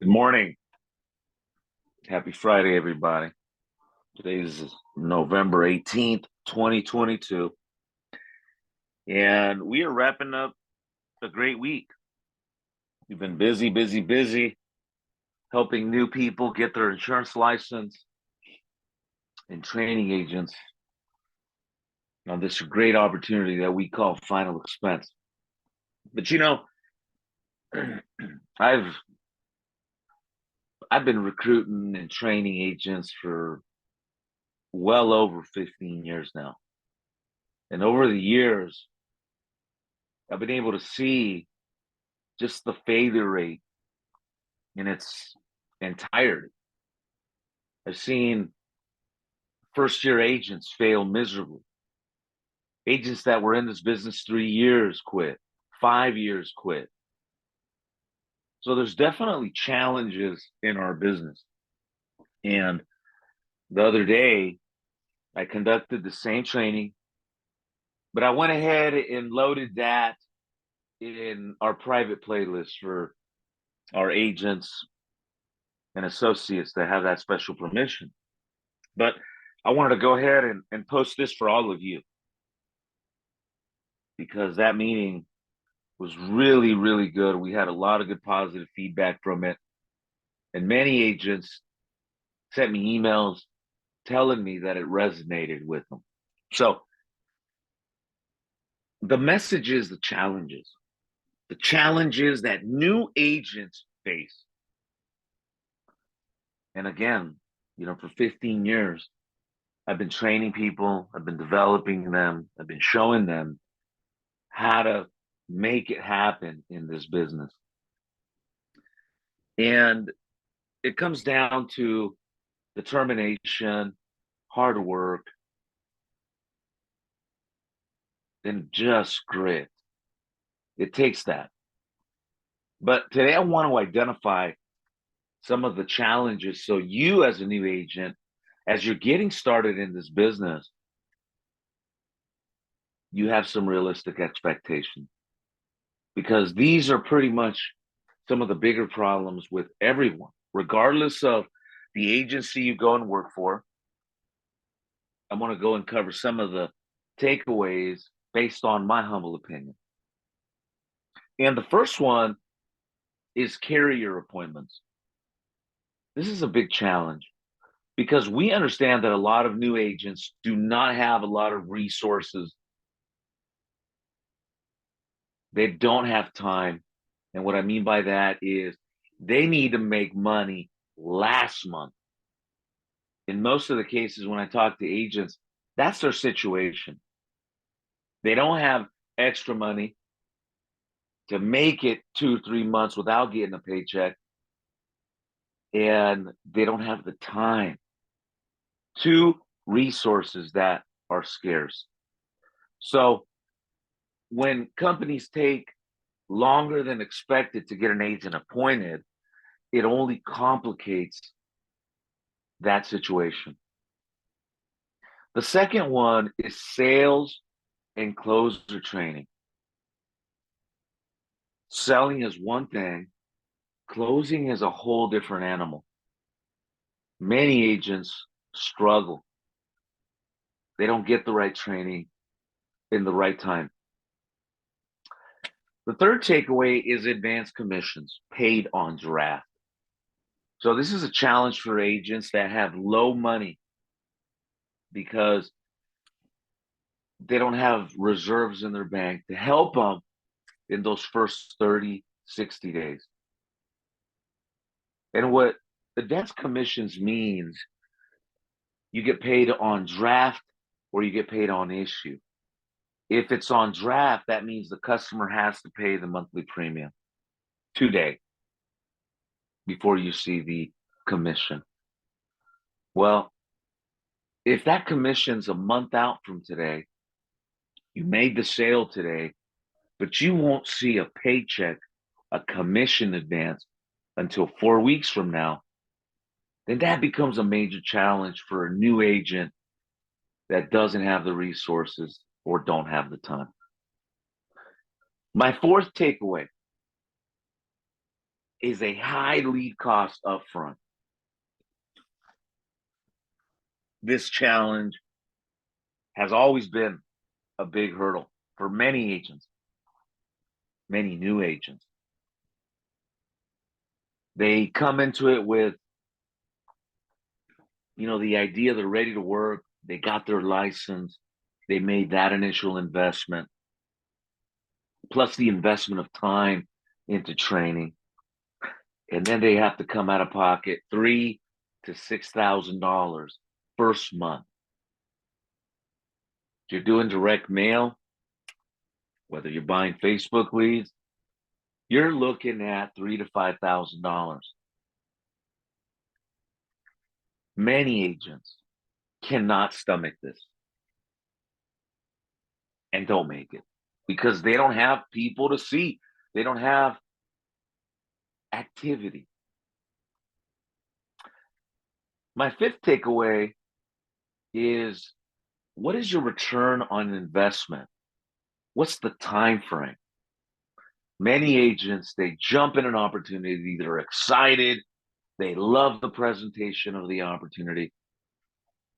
Good morning. Happy Friday, everybody. Today is November 18th, 2022, and we are wrapping up a great week. We've been busy, busy, busy helping new people get their insurance license and training agents on this great opportunity that we call final expense. But I've I've been recruiting and training agents for well over 15 years now. And over the years, I've been able to see just the failure rate in its entirety. I've seen first year agents fail miserably. Agents that were in this business 3 years quit, 5 years quit. So there's definitely challenges in our business. And the other day, I conducted the same training, but I went ahead and loaded that in our private playlist for our agents and associates that have that special permission. But I wanted to go ahead and post this for all of you because that meeting was really, really good. We had a lot of good positive feedback from it. And many agents sent me emails telling me that it resonated with them. So the message is the challenges that new agents face. And again, for 15 years, I've been training people, I've been developing them, I've been showing them how to make it happen in this business. And it comes down to determination, hard work, and just grit. It takes that. But today I want to identify some of the challenges so you, as a new agent, as you're getting started in this business, you have some realistic expectations. Because these are pretty much some of the bigger problems with everyone, regardless of the agency you go and work for. I want to go and cover some of the takeaways based on my humble opinion. And the first one is carrier appointments. This is a big challenge because we understand that a lot of new agents do not have a lot of resources. They don't have time. And what I mean by that is they need to make money last month. In most of the cases, when I talk to agents, that's their situation. They don't have extra money to make it 2 3 months without getting a paycheck. And they don't have the time. Two resources that are scarce. So when companies take longer than expected to get an agent appointed, it only complicates that situation. The second one is sales and closer training. Selling is one thing, closing is a whole different animal. Many agents struggle. They don't get the right training in the right time. The third takeaway is advanced commissions paid on draft. So this is a challenge for agents that have low money because they don't have reserves in their bank to help them in those first 30, 60 days. And what advanced commissions means, you get paid on draft or you get paid on issue. If it's on draft, that means the customer has to pay the monthly premium today before you see the commission. Well, if that commission's a month out from today, you made the sale today, but you won't see a paycheck, a commission advance until 4 weeks from now, then that becomes a major challenge for a new agent that doesn't have the resources or don't have the time. My fourth takeaway is a high lead cost upfront. This challenge has always been a big hurdle for many agents, many new agents. They come into it with, the idea they're ready to work. They got their license. They made that initial investment, plus the investment of time into training. And then they have to come out of pocket $3,000 to $6,000 first month. If you're doing direct mail, whether you're buying Facebook leads, you're looking at $3,000 to $5,000. Many agents cannot stomach this and don't make it because they don't have people to see. They don't have activity. My fifth takeaway is, what is your return on investment? What's the time frame? Many agents, they jump in an opportunity, they're excited, they love the presentation of the opportunity,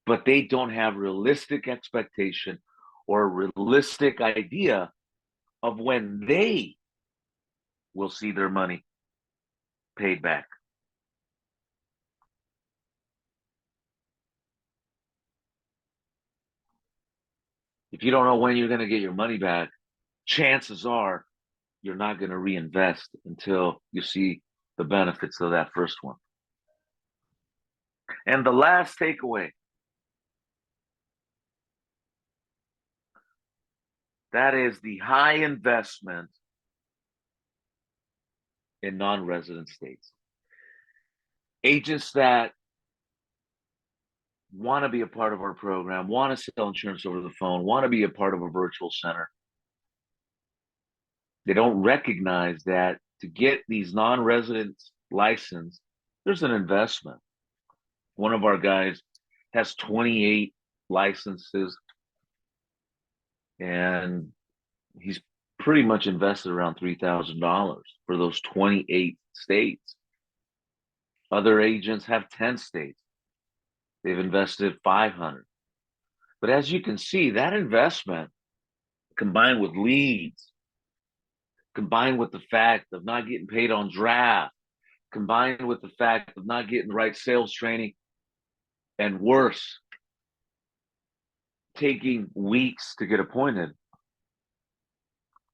but they don't have realistic expectation or a realistic idea of when they will see their money paid back. If you don't know when you're going to get your money back, chances are you're not going to reinvest until you see the benefits of that first one. And the last takeaway, that is the high investment in non-resident states. Agents that want to be a part of our program, want to sell insurance over the phone, want to be a part of a virtual center, they don't recognize that to get these non-resident license, there's an investment. One of our guys has 28 licenses, and he's pretty much invested around $3,000 for those 28 states. Other agents have 10 states. They've invested 500. But as you can see, that investment combined with leads, combined with the fact of not getting paid on draft, combined with the fact of not getting the right sales training, and worse, taking weeks to get appointed,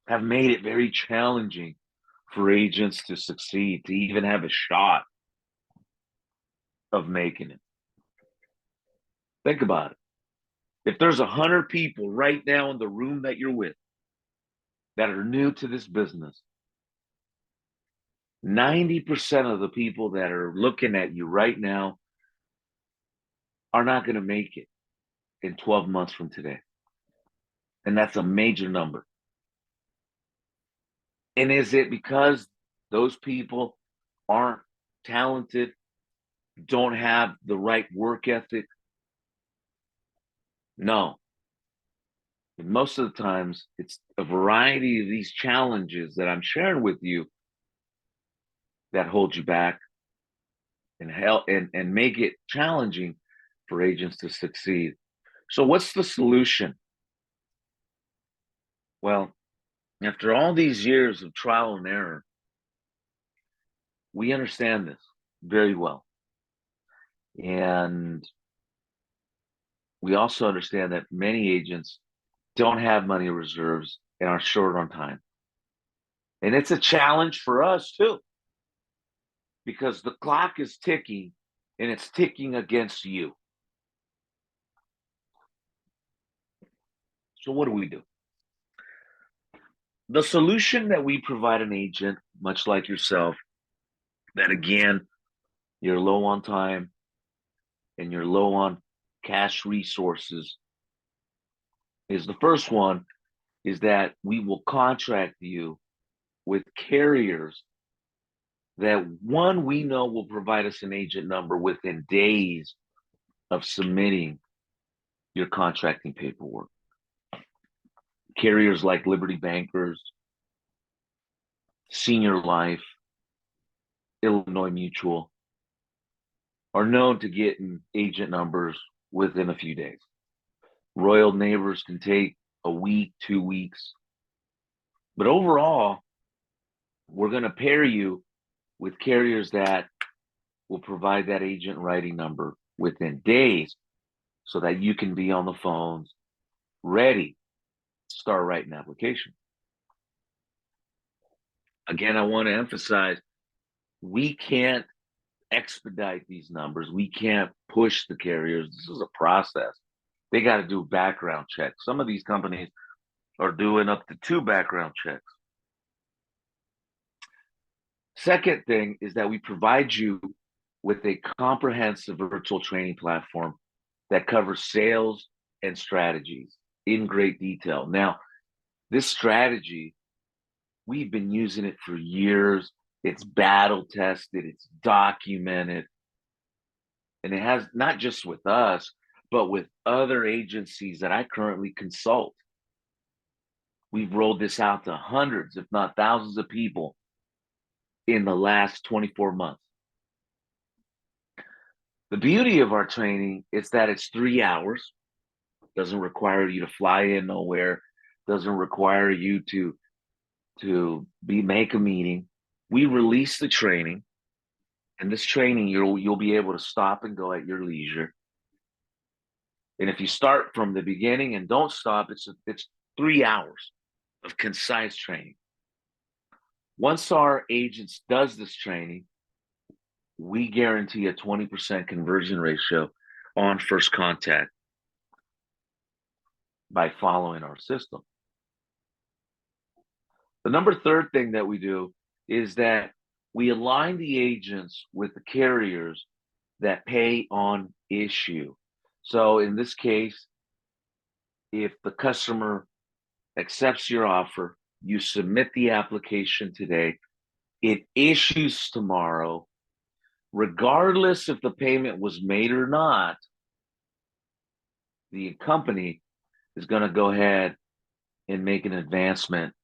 have made it very challenging for agents to succeed, to even have a shot of making it. Think about it. If there's 100 people right now in the room that you're with that are new to this business, 90% of the people that are looking at you right now are not going to make it in 12 months from today. And that's a major number. And is it because those people aren't talented, don't have the right work ethic? No. And most of the times, it's a variety of these challenges that I'm sharing with you that hold you back and help and make it challenging for agents to succeed. So what's the solution? Well, after all these years of trial and error, we understand this very well. And we also understand that many agents don't have money reserves and are short on time. And it's a challenge for us too, because the clock is ticking and it's ticking against you. So what do? The solution that we provide an agent, much like yourself, that again, you're low on time and you're low on cash resources, is the first one is that we will contract you with carriers that, one, we know will provide us an agent number within days of submitting your contracting paperwork. Carriers like Liberty Bankers, Senior Life, Illinois Mutual, are known to get in agent numbers within a few days. Royal Neighbors can take a week, 2 weeks. But overall, we're going to pair you with carriers that will provide that agent writing number within days so that you can be on the phones ready to start writing applications. Again, I want to emphasize, we can't expedite these numbers. We can't push the carriers. This is a process. They got to do background checks. Some of these companies are doing up to 2 background checks. Second thing is that we provide you with a comprehensive virtual training platform that covers sales and strategies in great detail. Now, this strategy, we've been using it for years. It's battle tested, it's documented. And it has not just with us, but with other agencies that I currently consult. We've rolled this out to hundreds, if not thousands of people in the last 24 months. The beauty of our training is that it's 3 hours. Doesn't require you to fly in nowhere. Doesn't require you to make a meeting. We release the training, and this training you'll be able to stop and go at your leisure. And if you start from the beginning and don't stop, it's 3 hours of concise training. Once our agents does this training, we guarantee a 20% conversion ratio on first contact by following our system. The third thing that we do is that we align the agents with the carriers that pay on issue. So in this case, if the customer accepts your offer, you submit the application today, it issues tomorrow, regardless if the payment was made or not, the company is going to go ahead and make an advancement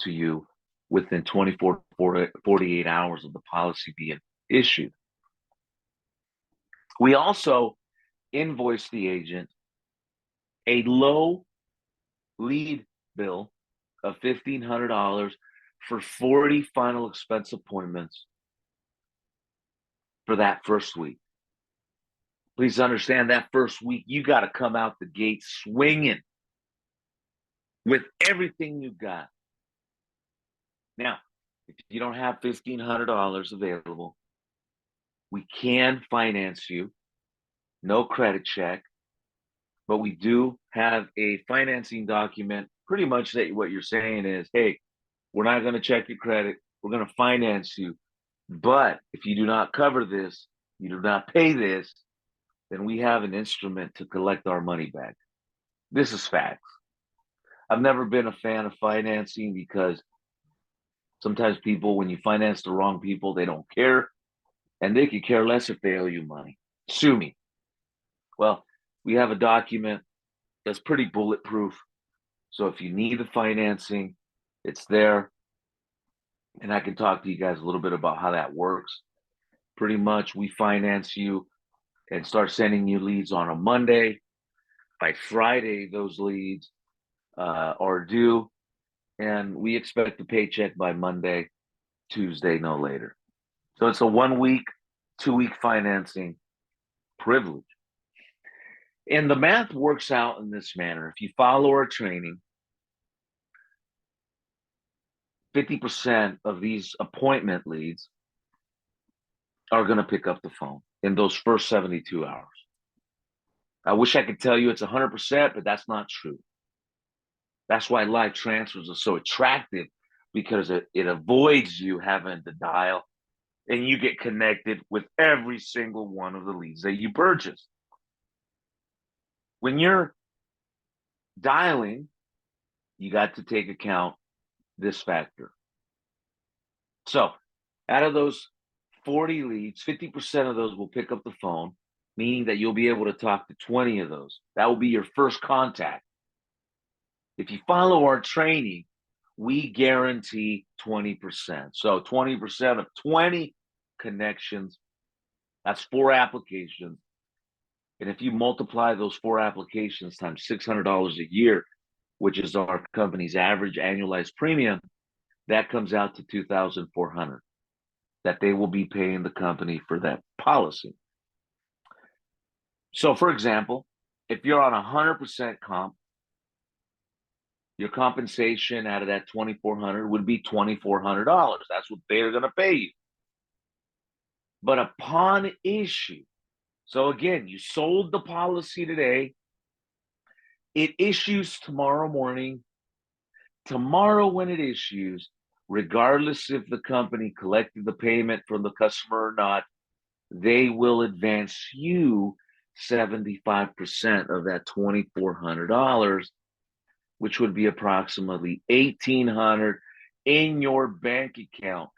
to you within 24 to 48 hours of the policy being issued. We also invoice the agent a low lead bill of $1,500 for 40 final expense appointments for that first week. Please understand, that first week, you got to come out the gate swinging with everything you've got. Now, if you don't have $1,500 available, we can finance you, no credit check, but we do have a financing document. Pretty much that what you're saying is, hey, we're not going to check your credit. We're going to finance you. But if you do not cover this, you do not pay this, then we have an instrument to collect our money back. This is facts. I've never been a fan of financing because sometimes people, when you finance the wrong people, they don't care. And they could care less if they owe you money. Sue me. Well, we have a document that's pretty bulletproof. So if you need the financing, it's there. And I can talk to you guys a little bit about how that works. Pretty much, we finance you and start sending you leads on a Monday. By Friday, those leads are due. And we expect the paycheck by Monday, Tuesday, no later. So it's a 1 week, 2 week financing privilege. And the math works out in this manner. If you follow our training, 50% of these appointment leads are going to pick up the phone in those first 72 hours. I wish I could tell you it's 100%, but that's not true. That's why live transfers are so attractive, because it avoids you having to dial, and you get connected with every single one of the leads that you purchase. When you're dialing, you got to take account this factor. So out of those 40 leads, 50% of those will pick up the phone, meaning that you'll be able to talk to 20 of those. That will be your first contact. If you follow our training, we guarantee 20%. So 20% of 20 connections. That's 4 applications. And if you multiply those 4 applications times $600 a year, which is our company's average annualized premium, that comes out to $2,400 that they will be paying the company for that policy. So, for example, if you're on 100% comp, your compensation out of that $2,400 would be $2,400. That's what they're going to pay you. But upon issue, so again, you sold the policy today, it issues tomorrow morning. Tomorrow, when it issues, regardless if the company collected the payment from the customer or not, they will advance you 75% of that $2,400, which would be approximately $1,800 in your bank account,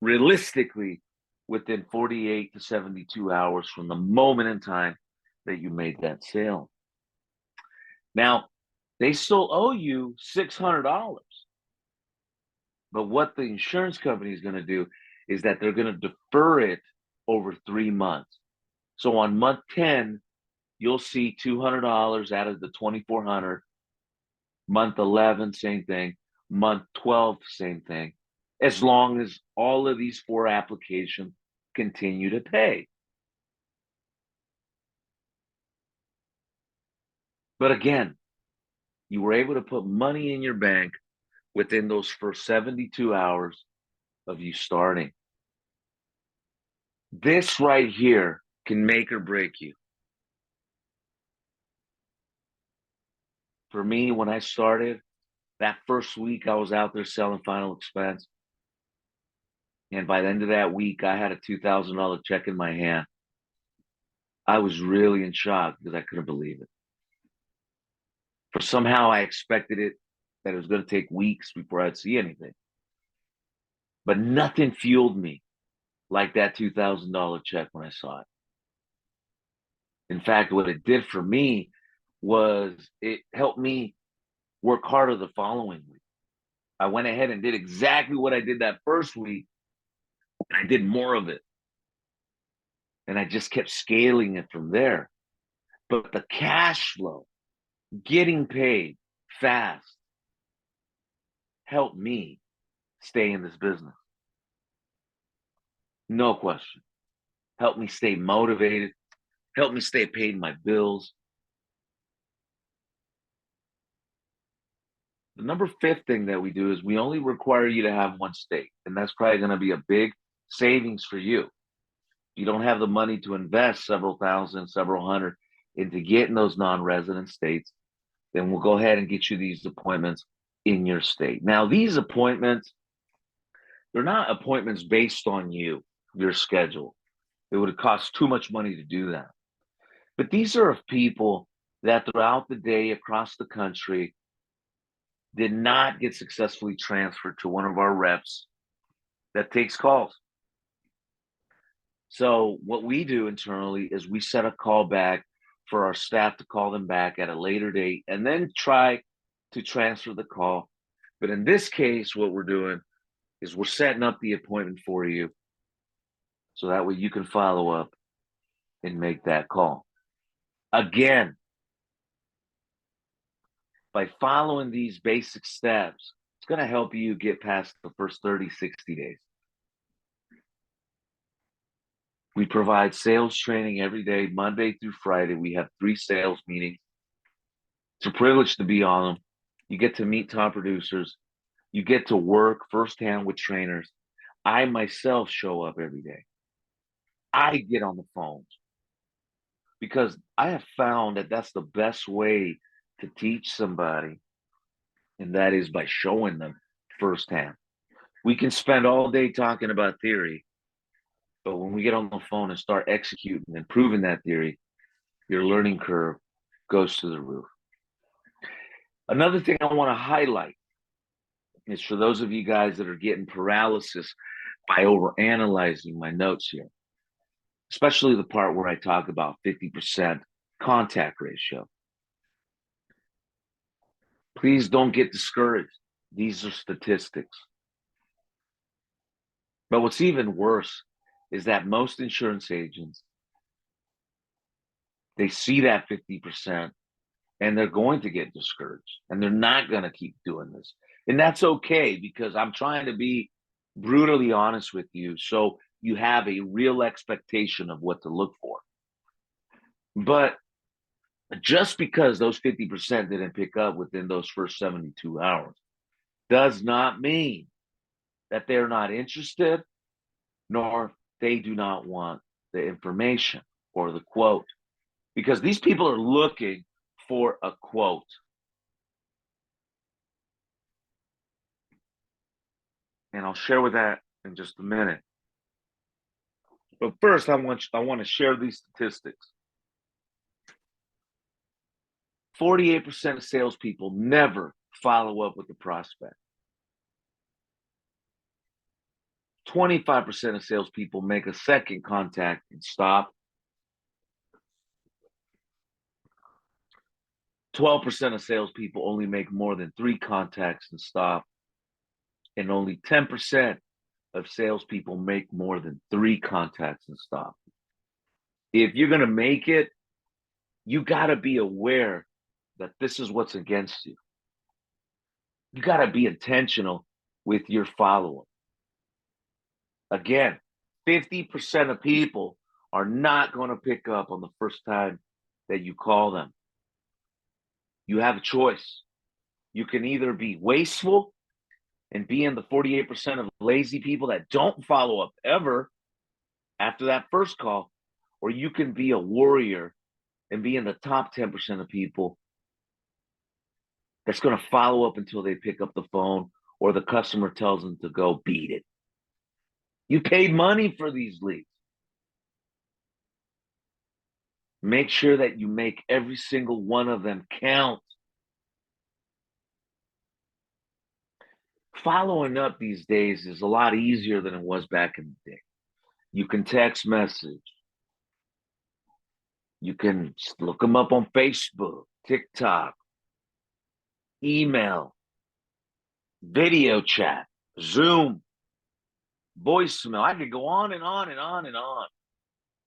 realistically, within 48 to 72 hours from the moment in time that you made that sale. Now, they still owe you $600. But what the insurance company is going to do is that they're going to defer it over 3 months. So on month 10, you'll see $200 out of the $2,400. Month 11, same thing. Month 12, same thing. As long as all of these 4 applications continue to pay. But again, you were able to put money in your bank within those first 72 hours of you starting. This right here can make or break you. For me, when I started, that first week I was out there selling final expense. And by the end of that week, I had a $2,000 check in my hand. I was really in shock because I couldn't believe it. For somehow I expected it, that it was going to take weeks before I'd see anything. But nothing fueled me like that $2,000 check when I saw it. In fact, what it did for me was it helped me work harder the following week. I went ahead and did exactly what I did that first week, and I did more of it. And I just kept scaling it from there. But the cash flow, getting paid fast, helped me stay in this business. No question. Helped me stay motivated, helped me stay paying my bills. The number 5th thing that we do is we only require you to have one state, and that's probably going to be a big savings for you. You don't have the money to invest several thousand, several hundred into getting those non-resident states, then we'll go ahead and get you these appointments in your state. Now, these appointments, they're not appointments based on you, your schedule. It would cost too much money to do that. But these are of people that throughout the day across the country did not get successfully transferred to one of our reps that takes calls. So what we do internally is we set a call back for our staff to call them back at a later date and then try to transfer the call. But in this case, what we're doing is we're setting up the appointment for you so that way you can follow up and make that call. Again, by following these basic steps, it's going to help you get past the first 30, 60 days. We provide sales training every day, Monday through Friday. We have 3 sales meetings. It's a privilege to be on them. You get to meet top producers. You get to work firsthand with trainers. I myself show up every day. I get on the phones because I have found that that's the best way to teach somebody, and that is by showing them firsthand. We can spend all day talking about theory, but when we get on the phone and start executing and proving that theory, your learning curve goes to the roof. Another thing I want to highlight is for those of you guys that are getting paralysis by overanalyzing my notes here, especially the part where I talk about 50% contact ratio. Please don't get discouraged. These are statistics. But what's even worse is that most insurance agents, they see that 50% and they're going to get discouraged and they're not going to keep doing this. And that's okay, because I'm trying to be brutally honest with you so you have a real expectation of what to look for. But just because those 50% didn't pick up within those first 72 hours does not mean that they're not interested, nor they do not want the information or the quote, because these people are looking for a quote. And I'll share with that in just a minute. But first, I want to share these statistics. 48% of salespeople never follow up with the prospect. 25% of salespeople make a second contact and stop. 12% of salespeople only make more than 3 contacts and stop. And only 10% of salespeople make more than 3 contacts and stop. If you're going to make it, you got to be aware that this is what's against you. You got to be intentional with your follow-up. Again, 50% of people are not going to pick up on the first time that you call them. You have a choice. You can either be wasteful and be in the 48% of lazy people that don't follow up ever after that first call, or you can be a warrior and be in the top 10% of people that's going to follow up until they pick up the phone or the customer tells them to go beat it. You paid money for these leads. Make sure that you make every single one of them count. Following up these days is a lot easier than it was back in the day. You can text message. You can look them up on Facebook, TikTok, email, video chat, Zoom, voicemail. I could go on and on and on and on.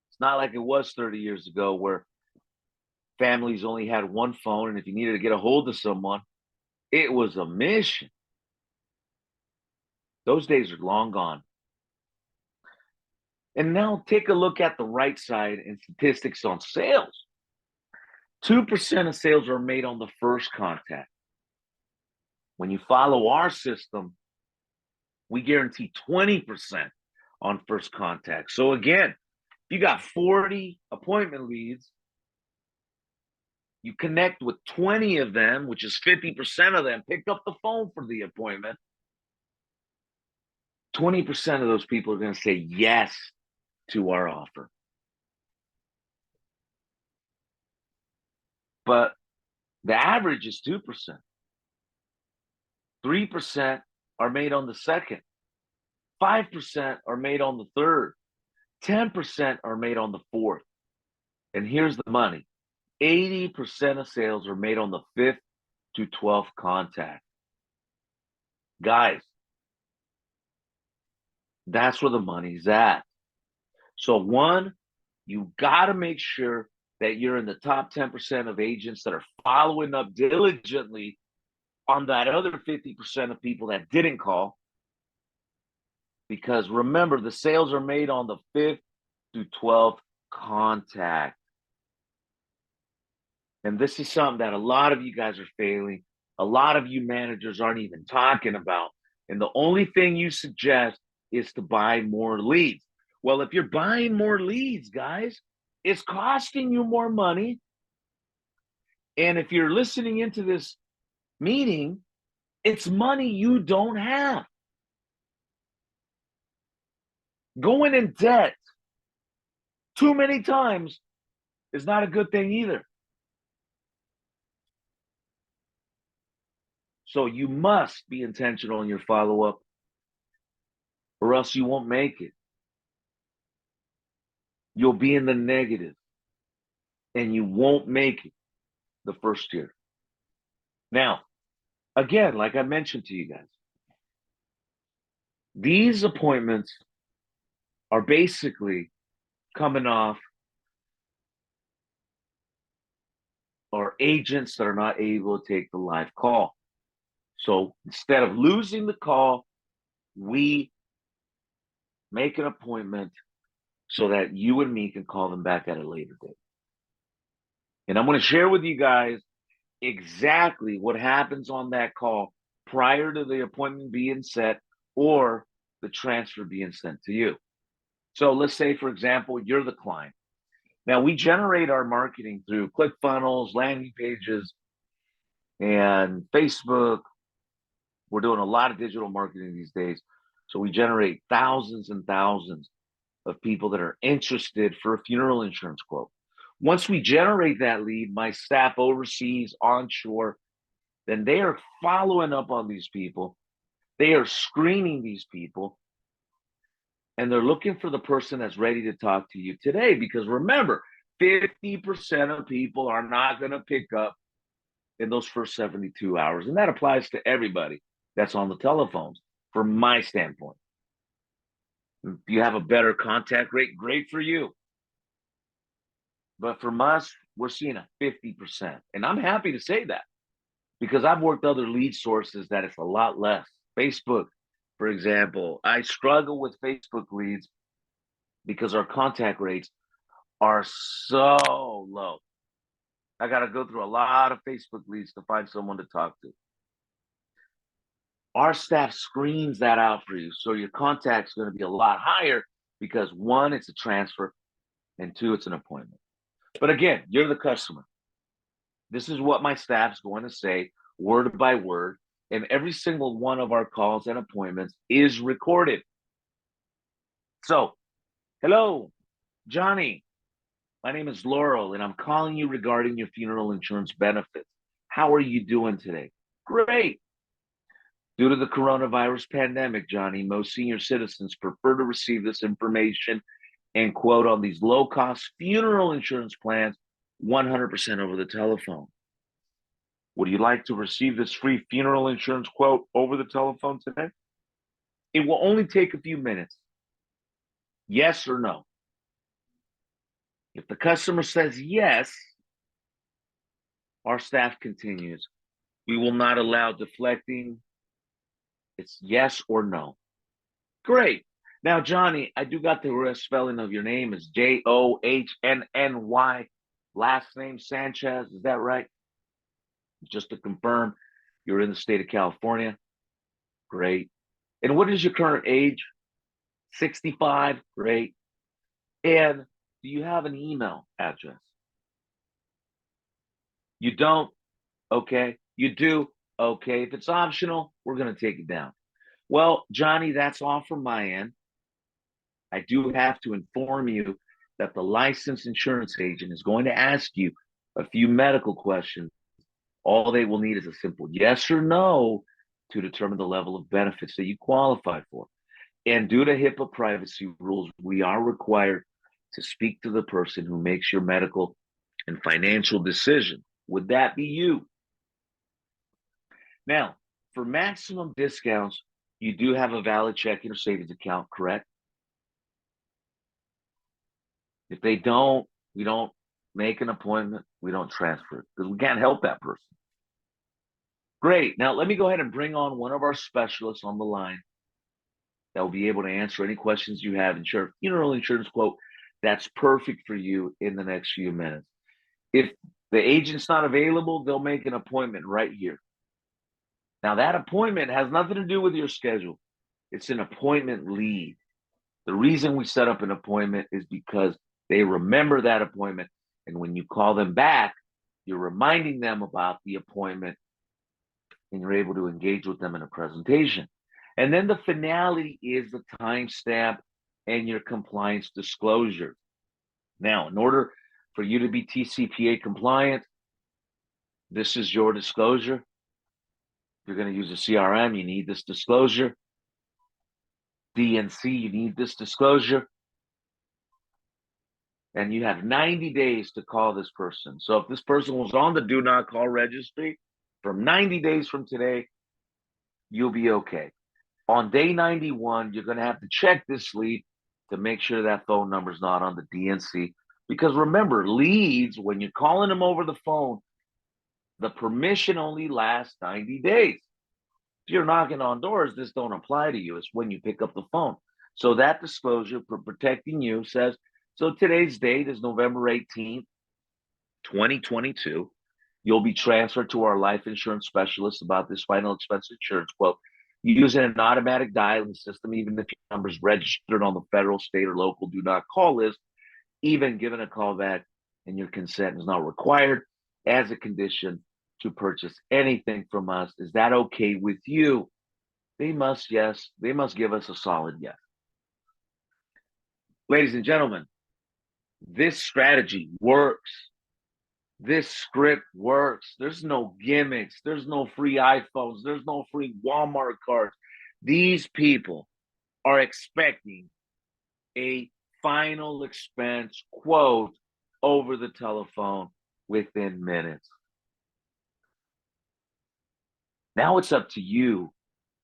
It's not like it was 30 years ago where families only had one phone, and if you needed to get a hold of someone, it was a mission. Those days are long gone. And now take a look at the right side and statistics on sales. 2% of sales are made on the first contact. When you follow our system, we guarantee 20% on first contact. So again, if you got 40 appointment leads, you connect with 20 of them, which is 50% of them, pick up the phone for the appointment. 20% of those people are going to say yes to our offer. But the average is 2%. 3% are made on the second. 5% are made on the third. 10% are made on the fourth. And here's the money. 80% of sales are made on the 5th to 12th contact. Guys, that's where the money's at. So one, you got to make sure that you're in the top 10% of agents that are following up diligently on that other 50% of people that didn't call. Because remember, the sales are made on the 5th to 12th contact. And this is something that a lot of you guys are failing. A lot of you managers aren't even talking about. And the only thing you suggest is to buy more leads. Well, if you're buying more leads, guys, it's costing you more money. And if you're listening into this meeting, it's money you don't have. Going in debt too many times is not a good thing either. So you must be intentional in your follow-up, or else you won't make it. You'll be in the negative, and you won't make it the first year. Now, again, like I mentioned to you guys, these appointments are basically coming off or agents that are not able to take the live call. So instead of losing the call, we make an appointment so that you and me can call them back at a later date. And I'm going to share with you guys exactly what happens on that call prior to the appointment being set or the transfer being sent to you. So let's say, for example, you're the client. Now, we generate our marketing through ClickFunnels, landing pages, and Facebook. We're doing a lot of digital marketing these days. So we generate thousands and thousands of people that are interested for a funeral insurance quote. Once we generate that lead, my staff overseas, onshore, then they are following up on these people. They are screening these people, and they're looking for the person that's ready to talk to you today. Because remember, 50% of people are not going to pick up in those first 72 hours. And that applies to everybody that's on the telephones, from my standpoint. If you have a better contact rate, great for you. But from us, we're seeing a 50%. And I'm happy to say that because I've worked other lead sources that it's a lot less. Facebook, for example, I struggle with Facebook leads because our contact rates are so low. I got to go through a lot of Facebook leads to find someone to talk to. Our staff screens that out for you. So your contact's going to be a lot higher because one, it's a transfer, and two, it's an appointment. But again, you're the customer. This is what my staff's going to say word by word. And every single one of our calls and appointments is recorded. So, hello, Johnny. My name is Lauro, and I'm calling you regarding your funeral insurance benefits. How are you doing today? Great. Due to the coronavirus pandemic, Johnny, most senior citizens prefer to receive this information and quote on these low-cost funeral insurance plans 100% over the telephone. Would you like to receive this free funeral insurance quote over the telephone today? It will only take a few minutes. Yes or no? If the customer says yes, our staff continues. We will not allow deflecting. It's yes or no. Great. Now, Johnny, I do got the spelling of your name is Johnnny. Last name Sanchez. Is that right? Just to confirm, you're in the state of California. Great. And what is your current age? 65. Great. And do you have an email address? You don't? Okay. You do? Okay. If it's optional, we're going to take it down. Well, Johnny, that's all from my end. I do have to inform you that the licensed insurance agent is going to ask you a few medical questions. All they will need is a simple yes or no to determine the level of benefits that you qualify for. And due to HIPAA privacy rules, we are required to speak to the person who makes your medical and financial decision. Would that be you? Now, for maximum discounts, you do have a valid checking or savings account, correct? If they don't, we don't make an appointment, we don't transfer it because we can't help that person. Great. Now, let me go ahead and bring on one of our specialists on the line that will be able to answer any questions you have and share a funeral insurance quote that's perfect for you in the next few minutes. If the agent's not available, they'll make an appointment right here. Now, that appointment has nothing to do with your schedule. It's an appointment lead. The reason we set up an appointment is because they remember that appointment. And when you call them back, you're reminding them about the appointment and you're able to engage with them in a presentation. And then the finality is the timestamp and your compliance disclosure. Now, in order for you to be TCPA compliant, this is your disclosure. If you're going to use a CRM, you need this disclosure. DNC, you need this disclosure. And you have 90 days to call this person. So if this person was on the do not call registry from 90 days from today, you'll be okay. On day 91, you're going to have to check this lead to make sure that phone number is not on the DNC. Because remember, leads, when you're calling them over the phone, the permission only lasts 90 days. If you're knocking on doors, this don't apply to you. It's when you pick up the phone. So that disclosure for protecting you says, so today's date is November 18th, 2022. You'll be transferred to our life insurance specialist about this final expense insurance quote using an automatic dialing system, even if your number is registered on the federal, state, or local do not call list, even given a call back and your consent is not required as a condition to purchase anything from us. Is that okay with you? They must, yes. They must give us a solid yes. Ladies and gentlemen, this strategy works. This script works. There's no gimmicks. There's no free iPhones. There's no free Walmart cards. These people are expecting a final expense quote over the telephone within minutes. Now it's up to you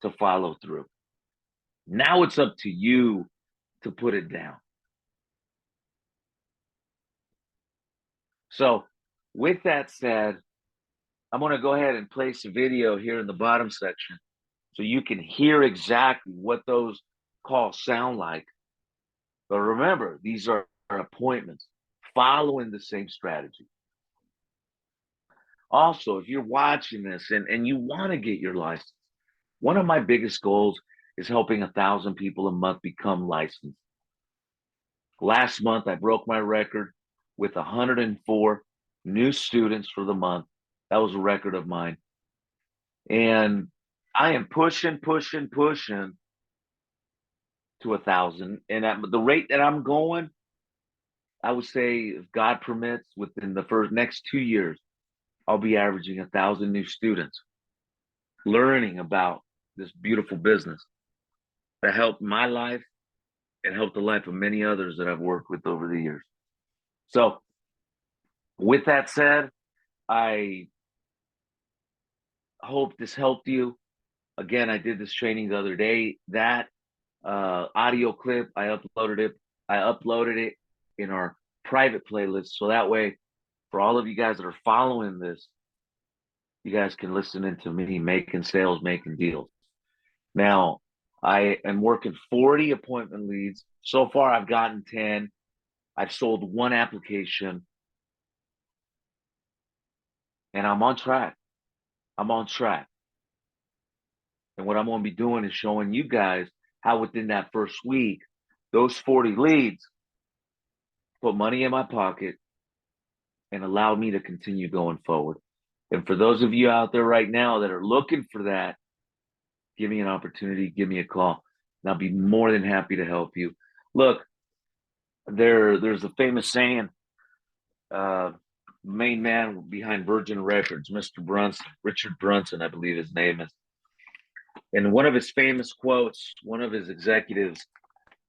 to follow through. Now it's up to you to put it down. So with that said, I'm going to go ahead and place a video here in the bottom section so you can hear exactly what those calls sound like. But remember, these are appointments following the same strategy. Also, if you're watching this and you want to get your license, one of my biggest goals is helping 1,000 people a month become licensed. Last month, I broke my record with 104 new students for the month. That was a record of mine. And I am pushing to 1,000. And at the rate that I'm going, I would say, if God permits, within the next 2 years, I'll be averaging 1,000 new students learning about this beautiful business that helped my life and helped the life of many others that I've worked with over the years. So with that said, I hope this helped you. Again, I did this training the other day. That audio clip, I uploaded it in our private playlist. So that way, for all of you guys that are following this, you guys can listen into me making sales, making deals. Now, I am working 40 appointment leads. So far, I've gotten 10. I've sold 1 application. And I'm on track. I'm on track. And what I'm going to be doing is showing you guys how within that first week, those 40 leads put money in my pocket and allow me to continue going forward. And for those of you out there right now that are looking for that, give me an opportunity, give me a call, and I'll be more than happy to help you. Look, there's a famous saying, main man behind Virgin Records, Mr. Brunson, Richard Brunson, I believe his name is. And one of his famous quotes, one of his executives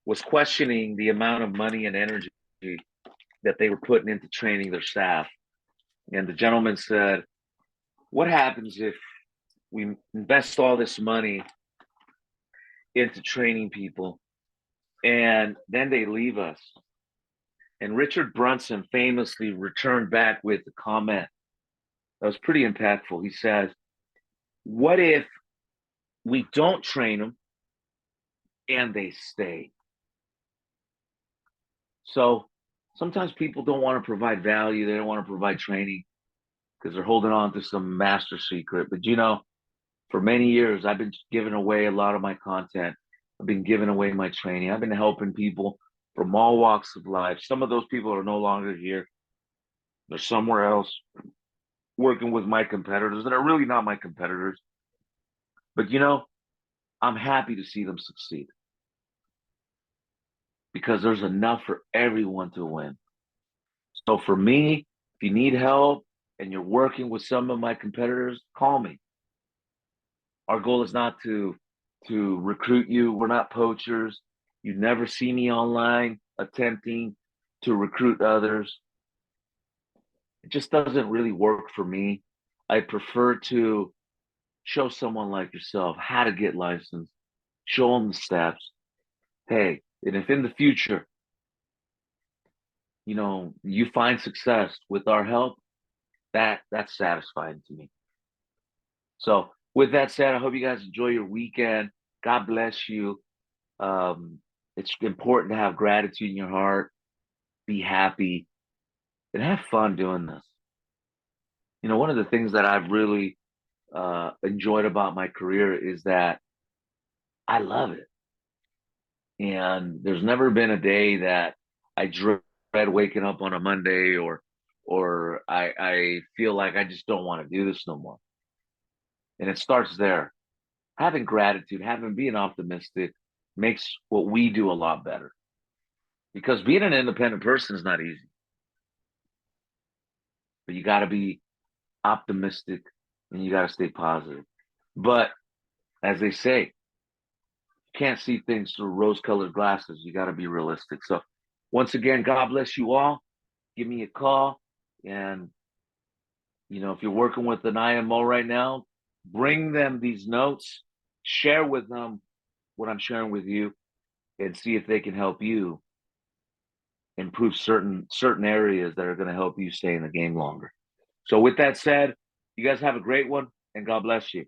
was questioning the amount of money and energy that they were putting into training their staff. And the gentleman said, what happens if we invest all this money into training people and then they leave us? And Richard Brunson famously returned back with a comment that was pretty impactful. He says, what if we don't train them and they stay? So sometimes people don't want to provide value. They don't want to provide training because they're holding on to some master secret. But for many years, I've been giving away a lot of my content. I've been giving away my training. I've been helping people from all walks of life. Some of those people are no longer here. They're somewhere else working with my competitors that are really not my competitors. But I'm happy to see them succeed because there's enough for everyone to win. So for me, if you need help and you're working with some of my competitors, call me. Our goal is not to recruit you. We're not poachers. You never see me online attempting to recruit others. It just doesn't really work for me. I prefer to show someone like yourself how to get licensed, show them the steps. Hey, And if in the future, you find success with our help, that's satisfying to me. So with that said, I hope you guys enjoy your weekend. God bless you. Um, it's important to have gratitude in your heart, be happy, and have fun doing this. One of the things that I've really enjoyed about my career is that I love it. And there's never been a day that I dread waking up on a Monday, or I feel like I just don't want to do this no more. And it starts there. Having gratitude, being optimistic makes what we do a lot better. Because being an independent person is not easy. But you got to be optimistic and you got to stay positive. But as they say, you can't see things through rose-colored glasses. You got to be realistic. So once again, God bless you all. Give me a call. And, if you're working with an IMO right now, bring them these notes, share with them what I'm sharing with you, and see if they can help you improve certain areas that are going to help you stay in the game longer. So with that said, you guys have a great one, and God bless you.